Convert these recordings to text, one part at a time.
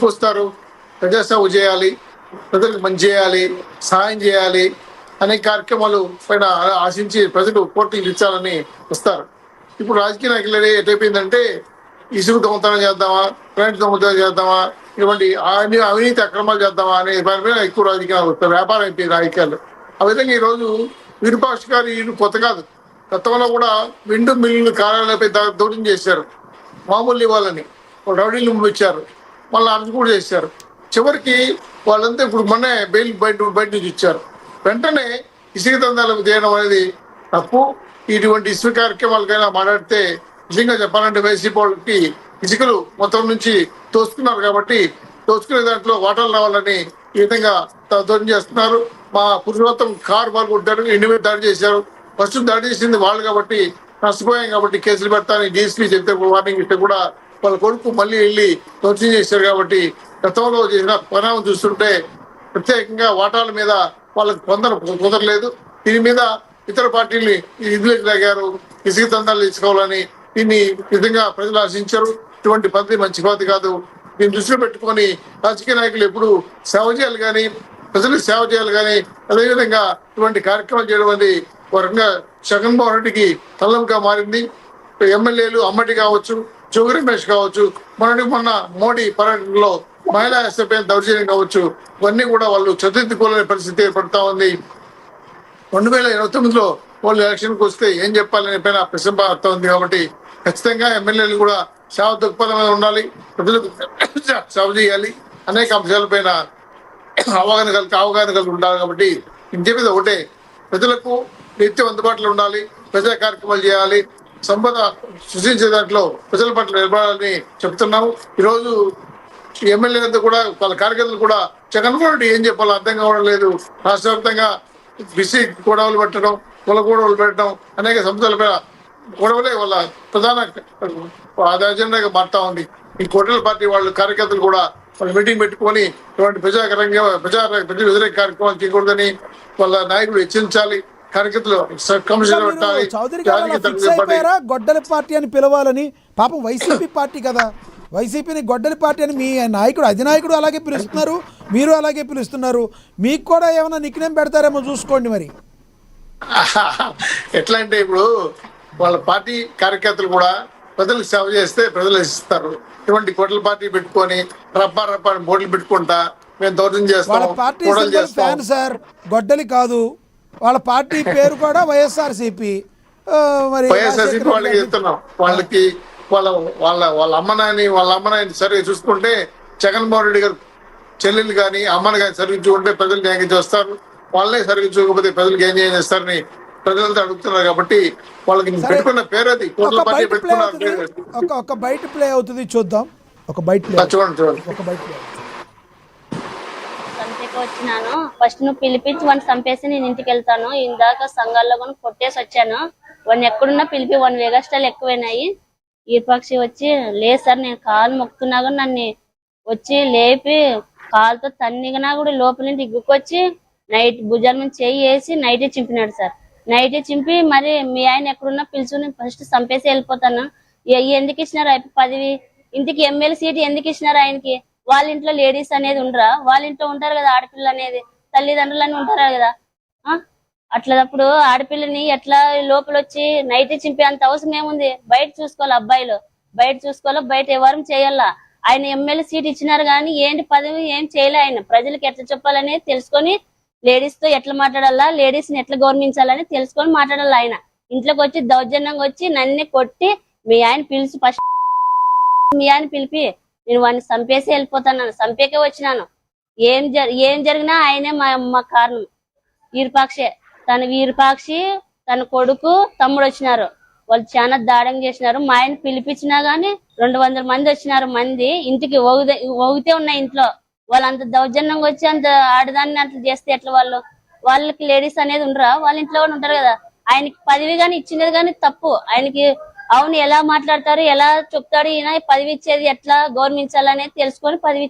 ఎందుకు వస్తారు? ప్రజాసేవ చేయాలి, ప్రజలకు మంచి చేయాలి, సహాయం చేయాలి అనే కార్యక్రమాలు పైన ఆశించి ప్రజలు పోటీలు ఇచ్చాలని వస్తారు. ఇప్పుడు రాజకీయ నాయకులు ఎటైపోయిందంటే ఇసుకు దొంగతనం చేద్దామా, కరెంట్ దొంగతనం చేద్దామా, ఇటువంటి అవినీతి అక్రమాలు చేద్దామా అనే దాని మీద ఎక్కువ రాజకీయాలు వస్తాయి. వ్యాపారం అయిపోయింది రాజకీయాలు. ఆ విధంగా ఈరోజు విరూపాక్ష గారు ఇల్లు కొత్త కాదు. గతంలో కూడా విండు మిల్లులు కార్యాలయాలపై దౌర్యం చేశారు. మామూలు ఇవ్వాలని రౌడీలు పంపించారు, మళ్ళీ అరెస్ట్ కూడా చేశారు. చివరికి వాళ్ళంతా ఇప్పుడు మొన్నే బెయిల్ బయట నుంచి ఇచ్చారు. వెంటనే ఇసుక దందాలకు చేయడం అనేది తప్పు. ఇటువంటి ఇసుక కార్యక్రమాలకైనా మాట్లాడితే నిజంగా చెప్పాలంటే వైసీపీ వాళ్ళకి ఇసుకలు మొత్తం నుంచి తోసుకున్నారు కాబట్టి తోసుకునే దాంట్లో వాటాలు రావాలని ఈ విధంగా దౌర్యం చేస్తున్నారు. మా పురుషోత్తం కారు పాల్గొంటారు, ఇంటి మీద దాడి చేశారు. ఫస్ట్ దాడి చేసింది వాళ్ళు కాబట్టి నష్టపోయాం కాబట్టి కేసులు పెడతానని డీఎస్పీ చెప్తే వార్నింగ్ ఇస్తే కూడా వాళ్ళ కొడుకు మళ్ళీ వెళ్ళి దౌర్యం చేశారు. కాబట్టి గతంలో చేసిన పరిణామం చూస్తుంటే ప్రత్యేకంగా వాటాల మీద వాళ్ళకి కుదరలేదు. దీని మీద ఇతర పార్టీలు నిధులకు లాగారు, ఇసుక దందాలు తీసుకోవాలని. దీన్ని విధంగా ప్రజలు ఆశించారు. ఇటువంటి పద్ధతి మంచి పద్ధతి కాదు. దీన్ని దృష్టిలో పెట్టుకొని రాజకీయ నాయకులు ఎప్పుడు సేవ చేయాలి కానీ, ప్రజలకు సేవ చేయాలి కానీ, అదేవిధంగా ఇటువంటి కార్యక్రమాలు చేయడం అనేది ఒక రకంగా జగన్మోహన్ రెడ్డికి తల్లంగా మారింది. ఎమ్మెల్యేలు అమ్మటి కావచ్చు, జోగి రమేష్ కావచ్చు, మొన్న మోడీ పర్యటనలో మహిళా ఎస్ఎఫ్ఐ దౌర్జన్యం కావచ్చు, ఇవన్నీ కూడా వాళ్ళు చతుర్థికోలేని పరిస్థితి ఏర్పడతా ఉంది. 2029లో వాళ్ళు ఎలక్షన్కి వస్తే ఏం చెప్పాలని పైన ప్రశ్న ఉంది. కాబట్టి ఖచ్చితంగా ఎమ్మెల్యేలు కూడా సేవ దృక్పథం మీద ఉండాలి, ప్రజలకు సేవ చేయాలి, అనేక అంశాలపైన అవగాహన కలిగి ఉండాలి. కాబట్టి ఇంటి మీద ఒకటే, ప్రజలకు నిత్యం అందుబాటులో ఉండాలి, ప్రజా కార్యక్రమాలు చేయాలి, సంపద సృష్టించే దాంట్లో ప్రజల పట్ల నిలబడాలని చెప్తున్నాము. ఈరోజు ఎమ్మెల్యేలంతా కూడా వాళ్ళ కార్యకర్తలు కూడా జగన్మోహన్ రెడ్డి ఏం చెప్పాలో అర్థం కావడం లేదు. రాష్ట్ర వ్యాప్తంగా బిసి గొడవలు పెట్టడం, కుల గొడవలు పెట్టడం, అనేక సంస్థలపై గొడవలే వాళ్ళ ప్రధాన అజెండాగా మారుతా ఉంది. ఈ కోటల పార్టీ వాళ్ళు కార్యకర్తలు కూడా వాళ్ళు మీటింగ్ పెట్టుకొని ఇటువంటి ప్రజా వ్యతిరేక కార్యక్రమాలు చేయకూడదని వాళ్ళ నాయకులు హెచ్చరించాలి. కార్యకర్తలు కమిషన్ పెట్టాలి. గొడ్డలి పార్టీ అని పిలవాలని. పాపం వైసీపీ పార్టీ కదా, వైసీపీని గొడ్డలి పార్టీ అని మీ నాయకుడు అధినాయకుడు అలాగే పిలుస్తున్నారు, మీరు అలాగే పిలుస్తున్నారు. మీకు కూడా ఏమైనా నిక్నేమ్ పెడతారేమో చూసుకోండి మరి. ఎట్లా అంటే ఇప్పుడు వాళ్ళ పార్టీ కార్యకర్తలు కూడా ప్రజలకు సేవ చేస్తే ప్రజలు ఇస్తారు. ఇటువంటి గొడ్డల పార్టీ పెట్టుకొని రప్పా బోర్డులు పెట్టుకుంటా మేము దౌర్జన్యం చేస్తాం. వాళ్ళ పార్టీ ఫ్యాన్ సార్, గొడ్డలి కాదు. వాళ్ళ పార్టీ పేరు కూడా వైఎస్ఆర్సీపీ. మరి వైఎస్ఆర్సీపీ వాళ్ళకి చెప్తున్నాం. వాళ్ళకి వాళ్ళ అమ్మనాయని సరిగ్గా చూసుకుంటే జగన్మోహన్ రెడ్డి గారు చెల్లెలు కానీ అమ్మని కానీ సరిగ్గా చూసుకుంటే ప్రజలు న్యాయం చేస్తారు. వాళ్ళే సరిగ్గా చూడకపోతే ప్రజలకు ఏం చేస్తారని ప్రజలంతా అడుగుతున్నారు. కాబట్టి వాళ్ళకి పెట్టుకున్న పేరు అది కోట్ల పార్టీ పెట్టుకున్నారు. ఒక బయట ప్లే అవుతుంది, చూద్దాం. ఒక బయట చూడండి. ఒక బయట ప్లే. సంతకి వచ్చినాను, ఫస్ట్ నువ్వు పిలిపించి వాడిని చంపేసి నేను ఇంటికి వెళ్తాను. ఇందాక సంఘాల్లో కూడా కొట్టేసి వచ్చాను. వాడిని ఎక్కడున్నా పిలిపి 1 మెగాస్టార్లు ఎక్కువైనాయి. ఈర్పాక్షి వచ్చి లేదు సార్ నేను కాలు మొక్కుతున్నా కూడా నన్ను వచ్చి లేపి కాలుతో తన్నిగినా కూడా లోపల నుంచి ఇగ్గుకొచ్చి నైట్ భుజాల నుంచి చేయి వేసి నైటే చింపినాడు సార్. నైటే చింపి మరి మీ ఆయన ఎక్కడున్నా పిలుచుని ఫస్ట్ చంపేసి వెళ్ళిపోతాను. ఎందుకు ఇచ్చినారు పదవి, ఇంటికి ఎమ్మెల్యే సీట్ ఎందుకు ఇచ్చినారు ఆయనకి? వాళ్ళ ఇంట్లో లేడీస్ అనేది ఉండరా? వాళ్ళ ఇంట్లో ఉంటారు కదా ఆడపిల్ల అనేది, తల్లిదండ్రులు అని ఉంటారు కదా. అట్లప్పుడు ఆడపిల్లని ఎట్లా లోపల వచ్చి నైట్ చింపే అంత అవసరం ఏముంది? బయట చూసుకోవాలి, అబ్బాయిలు బయట చూసుకోవాలి, బయట ఎవరు చేయాలా. ఆయన ఎమ్మెల్యే సీట్ ఇచ్చినారు కానీ ఏంటి పదవి ఏం చేయలే. ఆయన ప్రజలకు ఎట్లా చెప్పాలని తెలుసుకొని, లేడీస్ తో ఎట్లా మాట్లాడాలా, లేడీస్ ని ఎట్లా గౌరవించాలని తెలుసుకొని మాట్లాడాలి. ఆయన ఇంట్లోకి వచ్చి దౌర్జన్యంగా వచ్చి నన్ను కొట్టి మీ ఆయన పిలిచి ఫస్ట్ మీ ఆయన పిలిపి నేను వాడిని చంపేసి వెళ్ళిపోతాను, చంపేకే వచ్చినాను. ఏం జరిగినా ఆయనే మా కారణం. వీరపాక్షి తన కొడుకు తమ్ముడు వచ్చినారు. వాళ్ళు చాలా దాడం చేసినారు. మా ఆయన పిలిపించినా గానీ 200 మంది వచ్చినారు. మంది ఇంటికి ఒగితే ఉన్నాయి ఇంట్లో. వాళ్ళంత దౌర్జన్యంగా వచ్చి అంత ఆడదాన్ని అట్లా చేస్తే ఎట్లా? వాళ్ళకి లేడీస్ అనేది ఉండరా? వాళ్ళ ఇంట్లో కూడా ఉంటారు కదా. ఆయనకి పదవి గాని ఇచ్చినది కానీ తప్పు. ఆయనకి అవును ఎలా మాట్లాడతారు, ఎలా చెప్తాడు, ఈయన పదవి ఇచ్చేది ఎట్లా గౌరవించాలనేది తెలుసుకొని పదవి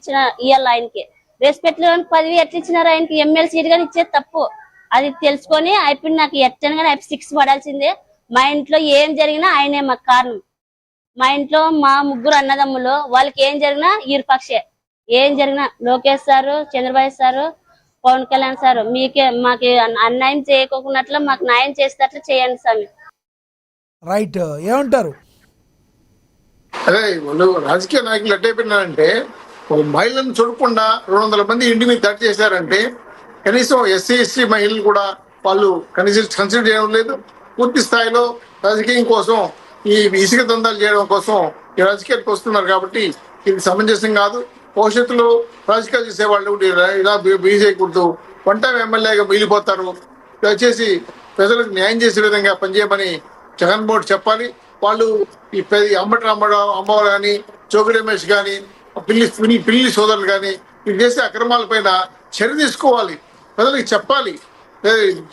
ఇవ్వాలి. ఆయనకి రెస్పెక్ట్ లేని పదవి ఎట్లా ఇచ్చినారు? ఆయనకి ఎమ్మెల్యే సీట్ గానీ ఇచ్చేది తప్పు. అది తెలుసుకొని అయిపోయింది. నాకు ఎట్టని కానీ 6 పడాల్సిందే. మా ఇంట్లో ఏం జరిగినా ఆయనే మాకు కారణం. మా ఇంట్లో మా 3 అన్నదమ్ములు, వాళ్ళకి ఏం జరిగినా ఈర్పాక్షే. ఏం జరిగినా Lokesh sir, Chandrababu sir, Pawan Kalyan sir మాకు అన్యాయం చేయకోకున్నట్లు మాకు న్యాయం చేసేటట్లు చేయండి స్వామి. రైట్, ఏమంటారు? అదే వాళ్ళు రాజకీయ నాయకులు ఎట్టయిపోయినారంటే ఒక మహిళలను చూడకుండా 200 మంది ఇంటి మీద దాడి చేశారంటే కనీసం ఎస్సీ ఎస్టీ మహిళలు కూడా వాళ్ళు కన్సిడర్ చేయడం లేదు. పూర్తి స్థాయిలో రాజకీయం కోసం ఈ ఇసుక దందాలు చేయడం కోసం ఈ రాజకీయాలకు వస్తున్నారు కాబట్టి ఇది సమంజసం కాదు. భవిష్యత్తులో రాజకీయాలు చేసేవాళ్ళు ఇలా బిహేవ్ చేయకూడదు. వన్ టైం ఎమ్మెల్యేగా మిగిలిపోతారు. దయచేసి ప్రజలకు న్యాయం చేసే విధంగా పనిచేయమని జగన్మోహన్ చెప్పాలి. వాళ్ళు ఈ అమ్మవారు కానీ, జోగి రమేష్ కానీ, పిల్లి సోదరులు కానీ వీళ్ళు చేసే అక్రమాల పైన చర్య తీసుకోవాలి. ప్రజలకు చెప్పాలి,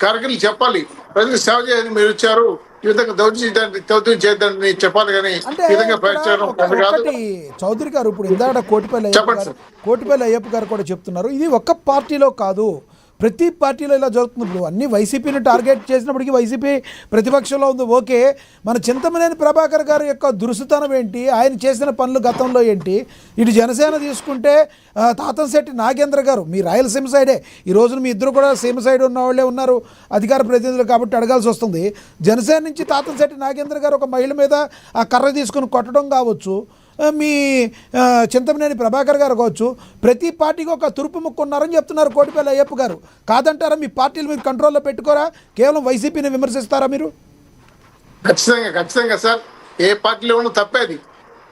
కార్యకర్తలు చెప్పాలి, ప్రజలకు సేవ చేయాలని మీరు ఇచ్చారు, ఈ విధంగా దౌర్జన్యం చేద్దామని చెప్పాలి. కానీ అంటే ఈ విధంగా ప్రచారం కాదు. చౌదరి గారు ఇప్పుడు ఇందాక కోటిపల్లి అయ్యప్ప గారు కూడా చెప్తున్నారు, ఇది ఒక్క పార్టీలో కాదు, ప్రతి పార్టీలో ఇలా జరుగుతుంది. ఇప్పుడు అన్ని వైసీపీని టార్గెట్ చేసినప్పటికీ వైసీపీ ప్రతిపక్షంలో ఉంది. ఓకే, మన చింతమనేని ప్రభాకర్ గారి యొక్క దురుసుతనం ఏంటి, ఆయన చేసిన పనులు గతంలో ఏంటి? ఇటు జనసేన తీసుకుంటే తాతంశెట్టి నాగేంద్ర గారు, మీ రాయలసీమ సైడే, ఈ రోజున మీ ఇద్దరు కూడా సీమ సైడ్ ఉన్న వాళ్ళే ఉన్నారు అధికార ప్రతినిధులు కాబట్టి అడగాల్సి వస్తుంది. జనసేన నుంచి తాతంశెట్టి నాగేంద్ర గారు ఒక మహిళ మీద ఆ కర్ర తీసుకుని కొట్టడం కావచ్చు, మీ చింతమనేని ప్రభాకర్ గారు కావచ్చు, ప్రతి పార్టీకి ఒక తురుపు ముక్కు ఉన్నారని చెప్తున్నారు కోటిపల్లి అయ్యప్ప గారు. కాదంటారా? మీ పార్టీలు మీరు కంట్రోల్లో పెట్టుకోరా, కేవలం వైసీపీని విమర్శిస్తారా మీరు? ఖచ్చితంగా సార్, ఏ పార్టీలో ఉన్న తప్పేది.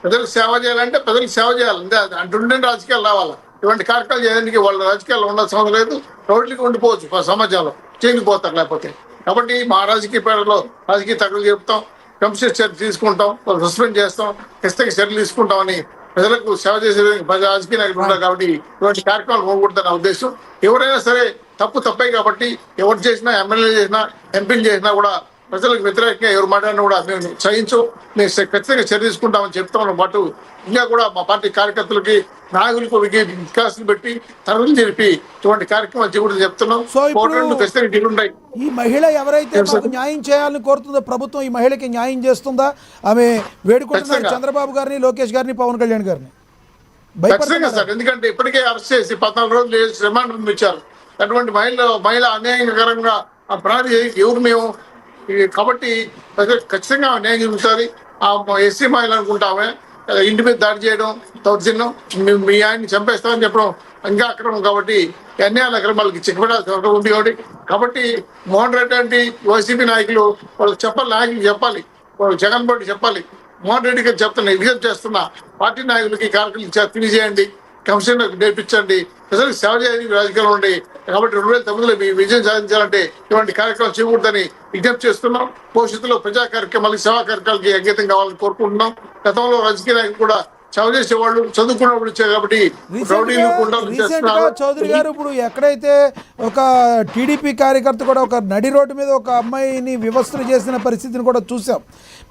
ప్రజలకు సేవ చేయాలంటే ప్రజలకు సేవ చేయాలి, అంటుండే రాజకీయాలు రావాలి. ఇటువంటి కార్యక్రమాలు చేయడానికి వాళ్ళ రాజకీయాల్లో ఉండాల్సిన అవసరం లేదు. రోడ్లకి ఉండిపోవచ్చు సమాజంలో, చేయకపోతారు లేకపోతే. కాబట్టి మా రాజకీయ పేరులో రాజకీయ తగ్గులు చెప్తాం, కంప్యూటర్ చర్య తీసుకుంటాం, వాళ్ళు సస్పెండ్ చేస్తాం, ఖచ్చితంగా చర్యలు తీసుకుంటామని ప్రజలకు సేవ చేసే రాజకీయ నాయకులు ఉన్నారు కాబట్టి ఇటువంటి కార్యక్రమాలు పోకూడదన్న ఉద్దేశం. ఎవరైనా సరే తప్పే కాబట్టి ఎవరు చేసినా, ఎమ్మెల్యే చేసినా, ఎంపీలు చేసినా కూడా ప్రజలకు వ్యతిరేకంగా ఎవరు మాట్లాడినా కూడా మేము సహించు, మేము ఖచ్చితంగా చర్య తీసుకుంటామని చెప్తామన్న పాటు ఇంకా కూడా మా పార్టీ కార్యకర్తలకి, నాయకులకు వికాసం పెట్టి తరలి జరిపి ఇటువంటి కార్యక్రమాలు చేయకూడదు చెప్తున్నాం. ఖచ్చితంగా ఢిల్లుంటాయి. ఈ మహిళ ఎవరైతే న్యాయం చేయాలని కోరుతుందో ప్రభుత్వం ఈ మహిళకి న్యాయం చేస్తుందా? ఆమె వేడుకుంటున్నారు చంద్రబాబు గారిని, లోకేష్ గారిని, పవన్ కళ్యాణ్ గారిని. ఖచ్చితంగా సార్, ఎందుకంటే ఇప్పటికే అరెస్ట్ చేసి 14 రోజులు రిమాండ్ ఇచ్చారు. అటువంటి మహిళ అన్యాయకరంగా ఆ ప్రాణి ఎవరు మేము కాబట్టి ఖచ్చితంగా న్యాయం జరుగుతుంది. ఆ ఎస్సీ మహిళ అనుకుంటామే ఇంటి మీద దాడి చేయడం దౌర్జన్యం, మీ ఆయన్ని చంపేస్తామని చెప్పడం ఇంకా అక్రమం. కాబట్టి అన్యాయాల అక్రమాలకి చిక్కబడాల్సిన ఉంది కాబట్టి మోహన్ రెడ్డి అంటే వైసీపీ నాయకులు వాళ్ళు చెప్పాలి, నాయకులు చెప్పాలి, వాళ్ళు జగన్మోహన్ రెడ్డి చెప్పాలి. మోహన్ రెడ్డి గారు చెప్తున్నా, విజ్ఞప్తి చేస్తున్నా, పార్టీ నాయకులకి కార్యక్రమాలు తెలియజేయండి, కమిషన్ నేర్పించండి, ప్రజలకు సేవ చేయాలి రాజకీయాలు ఉండి. కాబట్టి 2009లో విజయం సాధించాలంటే ఇటువంటి కార్యక్రమాలు చేయకూడదని విజ్ఞప్తి చేస్తున్నాం. భవిష్యత్తులో ప్రజా కార్యక్రమాలకి, సేవా కార్యక్రమాలకి అంకితం కావాలని కోరుకుంటున్నాం. గతంలో రాజకీయ నాయకులు కూడా సేవ చేసేవాళ్ళు చదువుకున్నప్పుడు ఇచ్చారు కాబట్టి చౌదరి గారు ఇప్పుడు ఎక్కడైతే ఒక టీడీపీ కార్యకర్త కూడా ఒక నడి రోడ్డు మీద ఒక అమ్మాయిని వివస్త్ర చేసిన పరిస్థితిని కూడా చూసాం.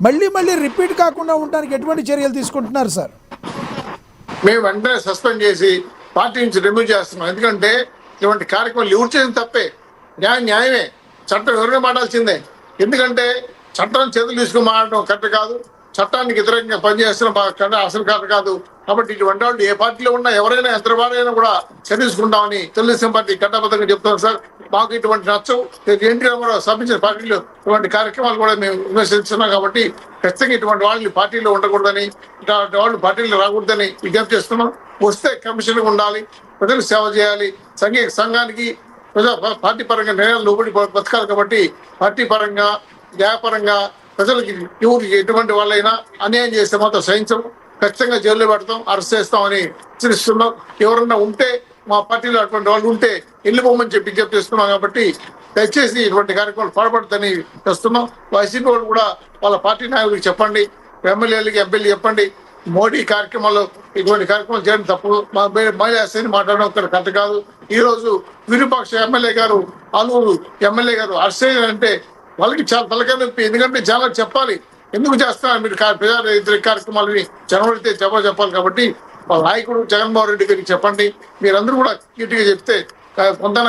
మళ్ళీ రిపీట్ కాకుండా ఉండడానికి ఎటువంటి చర్యలు తీసుకుంటున్నారు సార్? మేము వెంటనే సస్పెండ్ చేసి పార్టీ నుంచి రిమూవ్ చేస్తున్నాం. ఎందుకంటే ఇటువంటి కార్యక్రమాలు ఎవరు చేసిన తప్పే, న్యాయమే, చట్టం ఎవరిని మాట్లాల్సిందే. ఎందుకంటే చట్టం చేతులు తీసుకుని మాట్లాడడం కరెక్ట్ కాదు, చట్టానికి వ్యతిరేకంగా పనిచేస్తున్న అసలు కరెక్ట్ కాదు. కాబట్టి ఇటువంటి వాళ్ళు ఏ పార్టీలో ఉన్నా ఎవరైనా ఎంత వారైనా కూడా చర్య తీసుకుంటామని తెలుగుదేశం పార్టీ కట్టబద్ధంగా చెప్తున్నాం సార్. మాకు ఇటువంటి నచ్చవు. ఎన్టీ రామారావు స్థాపించిన పార్టీలో ఇటువంటి కార్యక్రమాలు కూడా మేము విమర్శిస్తున్నాం. కాబట్టి ఖచ్చితంగా ఇటువంటి వాళ్ళని పార్టీలో ఉండకూడదని, ఇటువంటి వాళ్ళు పార్టీలో రాకూడదని విజ్ఞప్తి చేస్తున్నాం. వస్తే కమిషన్ ఉండాలి, ప్రజలకు సేవ చేయాలి, సంఘానికి పార్టీ పరంగా నిర్ణయాలు లోబడి బతకాలి. కాబట్టి పార్టీ పరంగా, న్యాయపరంగా ప్రజలకి ఎవరికి ఎటువంటి వాళ్ళైనా అన్యాయం చేస్తే మాత్రం సహించం, ఖచ్చితంగా జైల్లో పెడతాం, అరెస్ట్ చేస్తామని హెచ్చరిస్తున్నాం. ఎవరన్నా ఉంటే మా పార్టీలో అటువంటి వాళ్ళు ఉంటే వెళ్ళిపోమని విజ్ఞప్తి చేస్తున్నాం. కాబట్టి దయచేసి ఇటువంటి కార్యక్రమాలు పాల్పడతాని చేస్తున్నాం. వైసీపీ వాళ్ళు కూడా వాళ్ళ పార్టీ నాయకులకు చెప్పండి, ఎమ్మెల్యేలకి ఎంపీలు చెప్పండి, మోడీ కార్యక్రమాలు ఇటువంటి కార్యక్రమాలు చేయడం తప్పు. మా మహిళా ఎస్ఐని మాట్లాడడం ఒక కరెక్ట్ కాదు. ఈ రోజు విరూపాక్ష ఎమ్మెల్యే గారు, ఆలూరు ఎమ్మెల్యే గారు అరెస్ట్ అంటే వాళ్ళకి చాలా తలకాయ నొప్పి. ఎందుకంటే చాలా చెప్పాలి, ఎందుకు చేస్తున్నారు మీరు ప్రజా వ్యతిరేక కార్యక్రమాలని జనవరితే చెప్పాలి. కాబట్టి వాళ్ళ నాయకుడు జగన్మోహన్ రెడ్డి గారికి చెప్పండి. మీరందరూ కూడా క్యూట్గా చెప్తే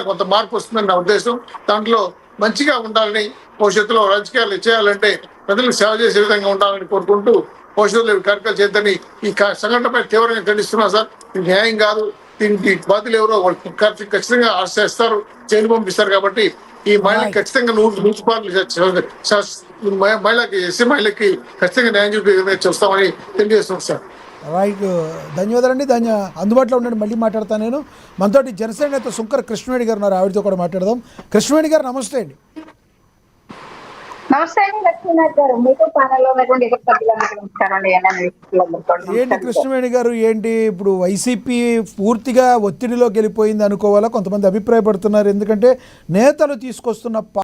కొంత మార్పు వస్తుందని నా ఉద్దేశం. దాంట్లో మంచిగా ఉండాలని, భవిష్యత్తులో రాజకీయాలు చేయాలంటే ప్రజలకు సేవ చేసే విధంగా ఉండాలని కోరుకుంటూ పోషకులు కార్యక్రమాలు చేద్దని ఈ సంఘటనపై తీవ్రంగా ఖండిస్తున్నాం సార్. ఇది న్యాయం కాదు. దీనికి బాధ్యులు ఎవరో వాళ్ళు ఖచ్చితంగా అరెస్ట్ చేస్తారు, జైలు పంపిస్తారు. కాబట్టి ఈ మహిళకి ఖచ్చితంగా 100 మహిళకి ఎస్సీ మహిళకి ఖచ్చితంగా న్యాయం చూస్తామని తెలియజేస్తున్నాం సార్. రైట్, ధన్యవాదాలండి. అందుబాటులో ఉండండి, మళ్ళీ మాట్లాడతాను నేను. మనతోటి జనసేన నేత సుంకర కృష్ణవేణి గారు ఉన్నారు, ఆవిడతో కూడా మాట్లాడదాం. కృష్ణవేణి గారు నమస్తే అండి. నమస్తే అండి లక్ష్మీనాథ్ గారు, మీకు ప్యానెల్లో ఉన్నటువంటి ఇతర సభ్యులందరికీ నమస్కారం అండి. ఏంటి కృష్ణవేణి గారు, ఏంటి ఇప్పుడు వైసీపీ పూర్తిగా ఒత్తిడిలోకి వెళ్ళిపోయింది అనుకోవాలా? కొంతమంది అభిప్రాయపడుతున్నారు, ఎందుకంటే నేతలు తీసుకొస్తున్న